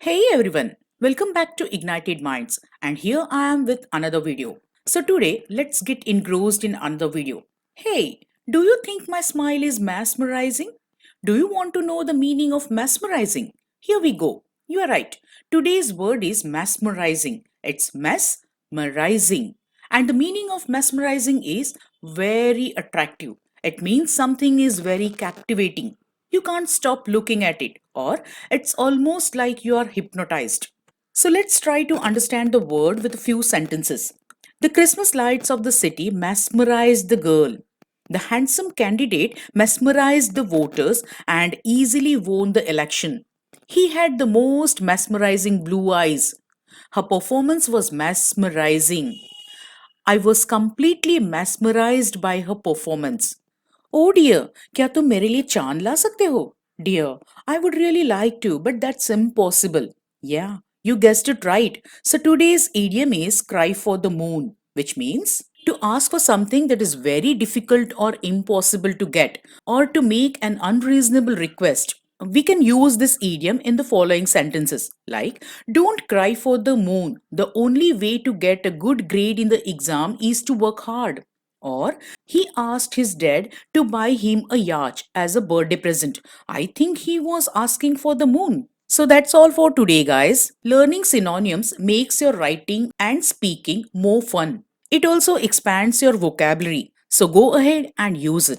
Hey everyone, welcome back to Ignited Minds, and here I am with another video. So today, let's get engrossed in another video. Hey, do you think my smile is mesmerizing? Do you want to know the meaning of mesmerizing? Here we go. You are right. Today's word is mesmerizing. It's mesmerizing. And the meaning of mesmerizing is very attractive. It means something is very captivating. You can't stop looking at it, or it's almost like you are hypnotized. So let's try to understand the word with a few sentences. The Christmas lights of the city mesmerized the girl. The handsome candidate mesmerized the voters and easily won the election. He had the most mesmerizing blue eyes. Her performance was mesmerizing. I was completely mesmerized by her performance. Oh dear, क्या तुम मेरे लिए चांद ला सकते हो? Dear, I would really like to, but that's impossible. Yeah, you guessed it right. So today's idiom is cry for the moon, which means to ask for something that is very difficult or impossible to get, or to make an unreasonable request. We can use this idiom in the following sentences like, don't cry for the moon. The only way to get a good grade in the exam is to work hard. Or, he asked his dad to buy him a yacht as a birthday present. I think he was asking for the moon. So that's all for today, guys. Learning synonyms makes your writing and speaking more fun. It also expands your vocabulary. So go ahead and use it.